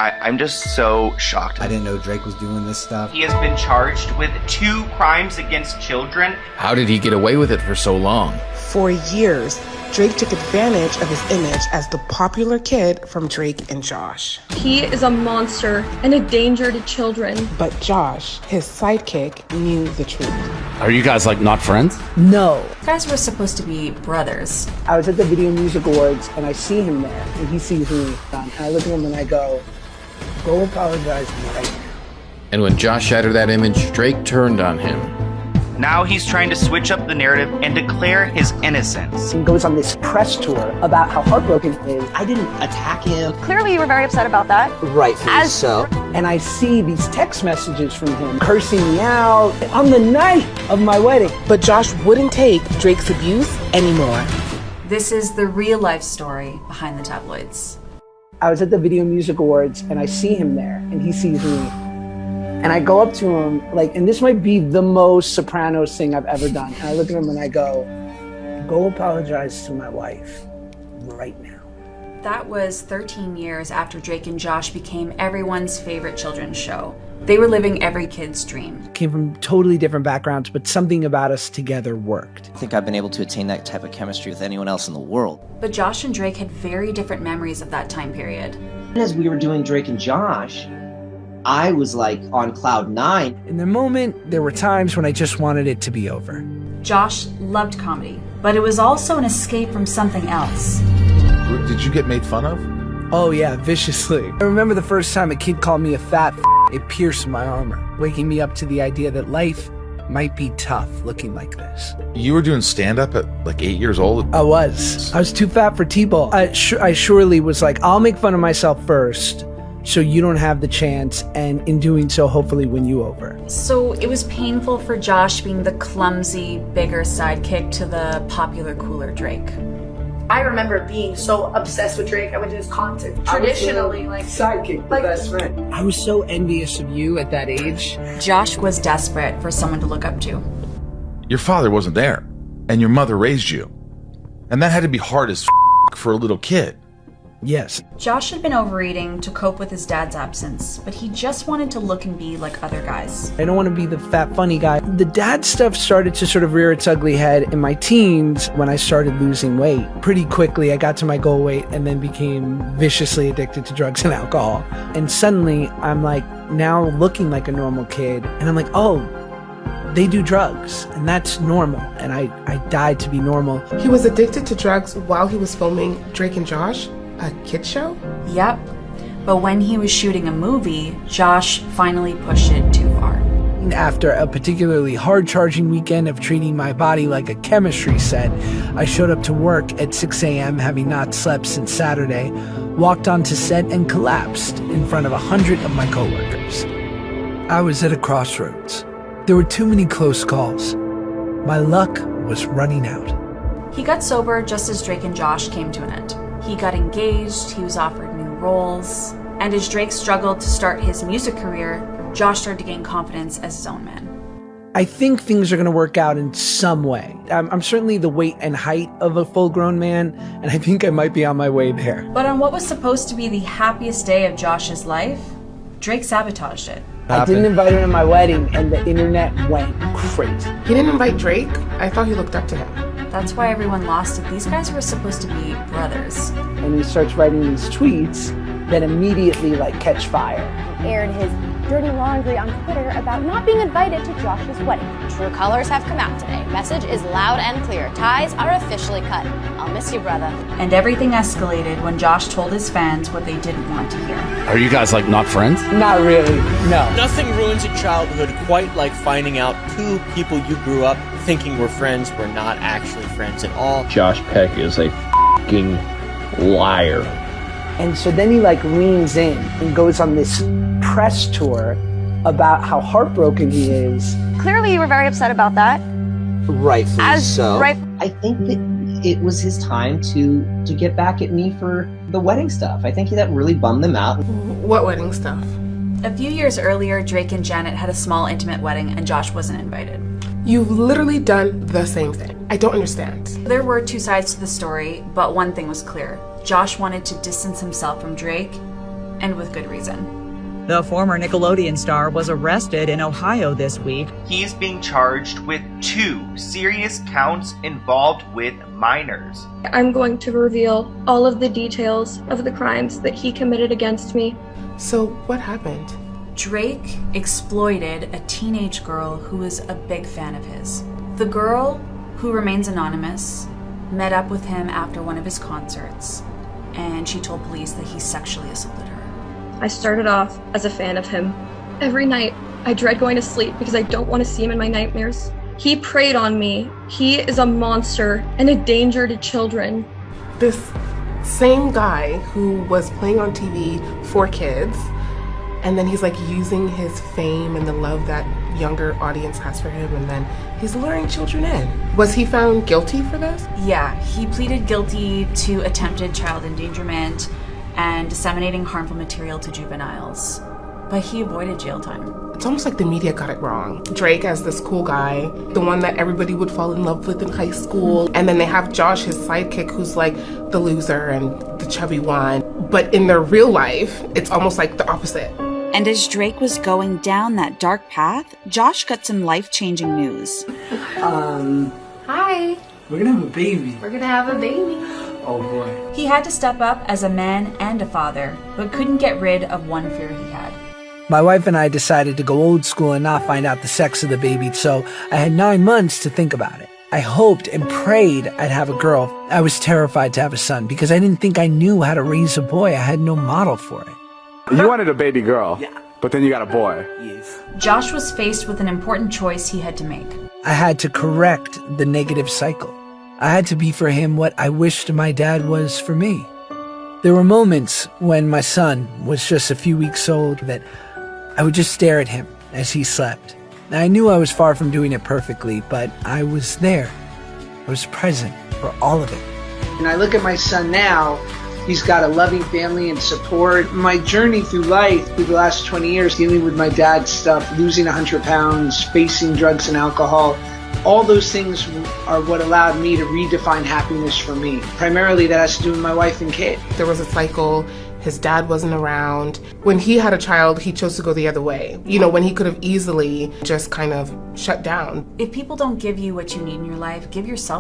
I'm just so shocked. I didn't know Drake was doing this stuff. He has been charged with 2 crimes against children. How did he get away with it for so long? For years, Drake took advantage of his image as the popular kid from Drake and Josh. He is a monster and a danger to children. But Josh, his sidekick, knew the truth. Are you guys like not friends? No. You guys were supposed to be brothers. I was at the Video Music Awards and I see him there and he sees me. And I look at him and I go apologize to me right now. And when Josh shattered that image, Drake turned on him. Now he's trying to switch up the narrative and declare his innocence. He goes on this press tour about how heartbroken he is. I didn't attack him. Clearly you were very upset about that. Rightfully so. And I see these text messages from him cursing me out on the night of my wedding. But Josh wouldn't take Drake's abuse anymore. This is the real life story behind the tabloids. I was at the Video Music Awards and I see him there and he sees me. And I go up to him, and this might be the most Sopranos thing I've ever done. And I look at him and I go apologize to my wife right now. That was 13 years after Drake and Josh became everyone's favorite children's show. They were living every kid's dream. Came from totally different backgrounds, but something about us together worked. I think I've been able to attain that type of chemistry with anyone else in the world. But Josh and Drake had very different memories of that time period. As we were doing Drake and Josh, I was on cloud 9. In the moment, there were times when I just wanted it to be over. Josh loved comedy, but it was also an escape from something else. Did you get made fun of? Oh yeah, viciously. I remember the first time a kid called me a fat it pierced my armor, waking me up to the idea that life might be tough looking like this. You were doing stand-up at 8 years old? I was too fat for T-ball. I surely was I'll make fun of myself first, so you don't have the chance, and in doing so, hopefully win you over. So it was painful for Josh being the clumsy, bigger sidekick to the popular, cooler Drake. I remember being so obsessed with Drake. I went to his concert. Traditionally, sidekick, best friend. I was so envious of you at that age. Josh was desperate for someone to look up to. Your father wasn't there, and your mother raised you. And that had to be hard as for a little kid. Yes. Josh had been overeating to cope with his dad's absence, but he just wanted to look and be like other guys. I don't want to be the fat funny guy. The dad stuff started to sort of rear its ugly head in my teens when I started losing weight. Pretty quickly, I got to my goal weight and then became viciously addicted to drugs and alcohol. And suddenly, I'm now looking like a normal kid. And I'm oh, they do drugs, and that's normal. And I died to be normal. He was addicted to drugs while he was filming Drake and Josh? A kid show? Yep. But when he was shooting a movie, Josh finally pushed it too far. After a particularly hard-charging weekend of treating my body like a chemistry set, I showed up to work at 6 a.m. having not slept since Saturday, walked onto set and collapsed in front of 100 of my coworkers. I was at a crossroads. There were too many close calls. My luck was running out. He got sober just as Drake and Josh came to an end. He got engaged, he was offered new roles, and as Drake struggled to start his music career, Josh started to gain confidence as his own man. I think things are going to work out in some way. I'm certainly the weight and height of a full-grown man, and I think I might be on my way there. But on what was supposed to be the happiest day of Josh's life, Drake sabotaged it. I didn't invite him to my wedding, and the internet went crazy. He didn't invite Drake? I thought he looked up to him. That's why everyone lost it. These guys were supposed to be brothers. And he starts writing these tweets that immediately catch fire. He aired his dirty laundry on Twitter about not being invited to Josh's wedding. True colors have come out today. Message is loud and clear. Ties are officially cut. I'll miss you, brother. And everything escalated when Josh told his fans what they didn't want to hear. Are you guys not friends? Not really, no. Nothing ruins a childhood quite like finding out 2 people you grew up thinking were friends were not actually friends at all. Josh Peck is a f***ing liar. And so then he leans in and goes on this press tour about how heartbroken he is. Clearly you were very upset about that. Rightfully so. I think that it was his time to get back at me for the wedding stuff. I think that really bummed them out. What wedding stuff? A few years earlier, Drake and Janet had a small intimate wedding and Josh wasn't invited. You've literally done the same thing. I don't understand. There were 2 sides to the story, but one thing was clear. Josh wanted to distance himself from Drake, and with good reason. The former Nickelodeon star was arrested in Ohio this week. He's being charged with 2 serious counts involved with minors. I'm going to reveal all of the details of the crimes that he committed against me. So what happened? Drake exploited a teenage girl who was a big fan of his. The girl, who remains anonymous, met up with him after one of his concerts, and she told police that he sexually assaulted her. I started off as a fan of him. Every night, I dread going to sleep because I don't want to see him in my nightmares. He preyed on me. He is a monster and a danger to children. This same guy who was playing on TV for kids, and then he's like using his fame and the love that younger audience has for him, and then he's luring children in. Was he found guilty for this? Yeah, he pleaded guilty to attempted child endangerment and disseminating harmful material to juveniles, but he avoided jail time. It's almost like the media got it wrong. Drake as this cool guy, the one that everybody would fall in love with in high school, and then they have Josh, his sidekick, who's like the loser and the chubby one. But in their real life, it's almost like the opposite. And as Drake was going down that dark path, Josh got some life-changing news. Hi. We're gonna have a baby. We're gonna have a baby. Oh boy. He had to step up as a man and a father, but couldn't get rid of one fear he had. My wife and I decided to go old school and not find out the sex of the baby, so I had 9 months to think about it. I hoped and prayed I'd have a girl. I was terrified to have a son because I didn't think I knew how to raise a boy. I had no model for it. You wanted a baby girl, but then you got a boy. Yes. Josh was faced with an important choice he had to make. I had to correct the negative cycle. I had to be for him what I wished my dad was for me. There were moments when my son was just a few weeks old that I would just stare at him as he slept. I knew I was far from doing it perfectly, but I was there. I was present for all of it. And I look at my son now, he's got a loving family and support. My journey through life, through the last 20 years, dealing with my dad's stuff, losing 100 pounds, facing drugs and alcohol, all those things are what allowed me to redefine happiness for me. Primarily that has to do with my wife and kid. There was a cycle. His dad wasn't around. When he had a child, he chose to go the other way. You know, when he could have easily just kind of shut down. If people don't give you what you need in your life, give yourself